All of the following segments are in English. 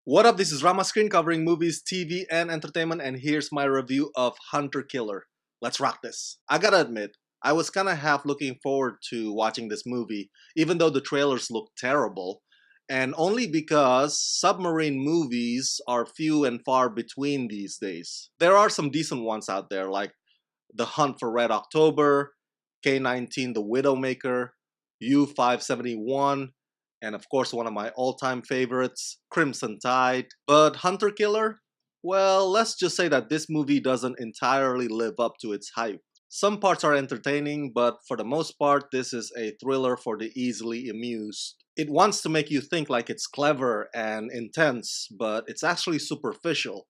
What up, this is Rama Screen covering movies, TV, and entertainment, and here's my review of Hunter Killer. Let's rock this. I gotta admit, I was kinda half looking forward to watching this movie, even though the trailers looked terrible, and only because submarine movies are few and far between these days. There are some decent ones out there, like The Hunt for Red October, K-19 The Widowmaker, U-571, and of course one of my all-time favorites, Crimson Tide. But Hunter Killer? Well, let's just say that this movie doesn't entirely live up to its hype. Some parts are entertaining, but for the most part, this is a thriller for the easily amused. It wants to make you think like it's clever and intense, but it's actually superficial.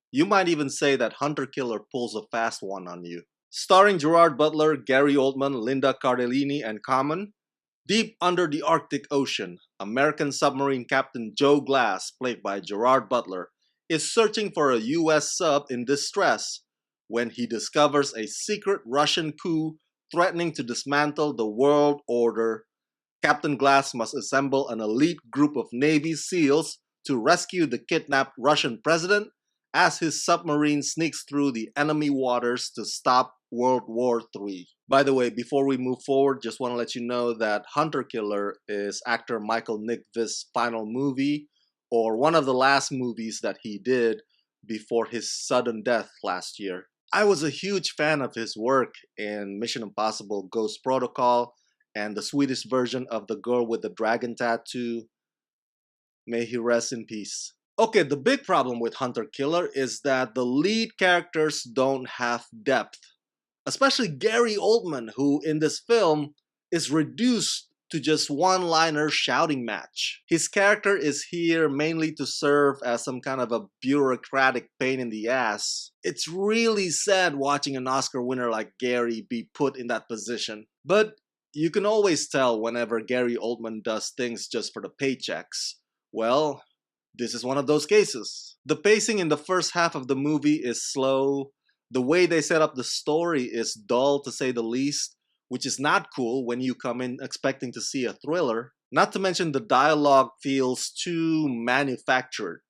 You might even say that Hunter Killer pulls a fast one on you. Starring Gerard, Butler, Gary Oldman, Linda Cardellini, and Common, deep under the Arctic Ocean, American submarine captain Joe Glass, played by Gerard Butler, is searching for a US sub in distress when he discovers a secret Russian coup threatening to dismantle the world order. Captain Glass must assemble an elite group of Navy SEALs to rescue the kidnapped Russian president as his submarine sneaks through the enemy waters to stop World War III. By the way, before we move forward, just want to let you know that Hunter Killer is actor Michael Nickvis' final movie, or one of the last movies that he did before his sudden death last year. I was a huge fan of his work in Mission Impossible Ghost Protocol and the Swedish version of The Girl with the Dragon Tattoo. May he rest in peace. Okay, the big problem with Hunter Killer is that the lead characters don't have depth. Especially Gary Oldman, who in this film is reduced to just one-liner shouting match. His character is here mainly to serve as some kind of a bureaucratic pain in the ass. It's really sad watching an Oscar winner like Gary be put in that position. But you can always tell whenever Gary Oldman does things just for the paychecks. Well, this is one of those cases. The pacing in the first half of the movie is slow. The way they set up the story is dull to say the least, which is not cool when you come in expecting to see a thriller. Not to mention the dialogue feels too manufactured,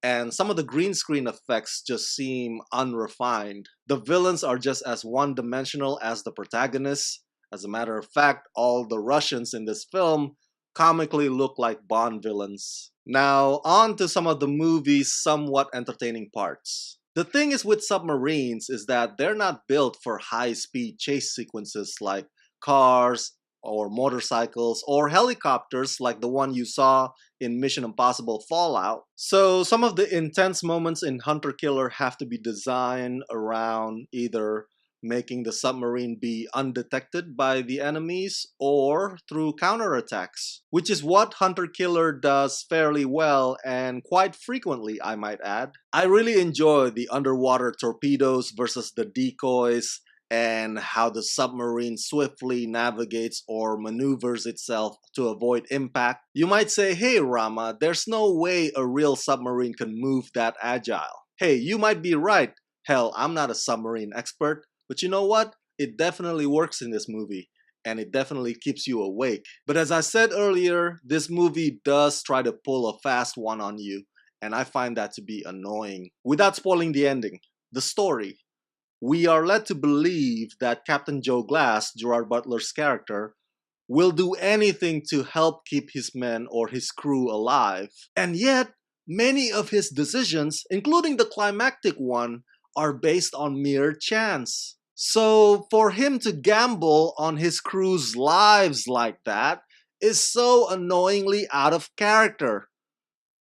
and some of the green screen effects just seem unrefined. The villains are just as one-dimensional as the protagonists. As a matter of fact, all the Russians in this film comically look like Bond villains. Now, on to some of the movie's somewhat entertaining parts. The thing is with submarines is that they're not built for high-speed chase sequences like cars or motorcycles or helicopters like the one you saw in Mission Impossible Fallout. So some of the intense moments in Hunter Killer have to be designed around either making the submarine be undetected by the enemies or through counterattacks, which is what Hunter Killer does fairly well and quite frequently, I might add. I really enjoy the underwater torpedoes versus the decoys and how the submarine swiftly navigates or maneuvers itself to avoid impact. You might say, hey Rama, there's no way a real submarine can move that agile. Hey, you might be right. Hell, I'm not a submarine expert. But you know what? It definitely works in this movie, and it definitely keeps you awake. But as I said earlier, this movie does try to pull a fast one on you, and I find that to be annoying. Without spoiling the ending, the story. We are led to believe that Captain Joe Glass, Gerard Butler's character, will do anything to help keep his men or his crew alive. And yet, many of his decisions, including the climactic one, are based on mere chance. So for him to gamble on his crew's lives like that is so annoyingly out of character,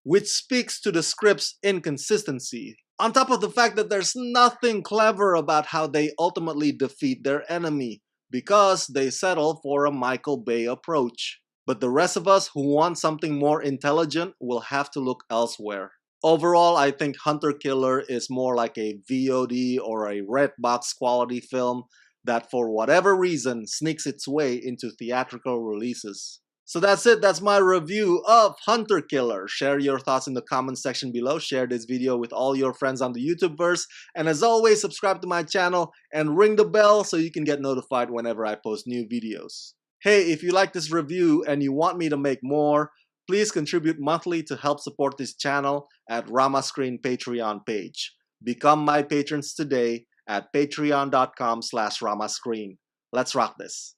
which speaks to the script's inconsistency. On top of the fact that there's nothing clever about how they ultimately defeat their enemy, because they settle for a Michael Bay approach. But the rest of us who want something more intelligent will have to look elsewhere. Overall, I think Hunter Killer is more like a VOD or a red box quality film that for whatever reason sneaks its way into theatrical releases. So that's it, that's my review of Hunter Killer. Share your thoughts in the comment section below, share this video with all your friends on the YouTubeverse, and as always, subscribe to my channel and ring the bell so you can get notified whenever I post new videos. Hey, if you like this review and you want me to make more, Please contribute monthly to help support this channel at Rama Screen Patreon page. Become my patrons today at patreon.com/ramascreen. Let's rock this.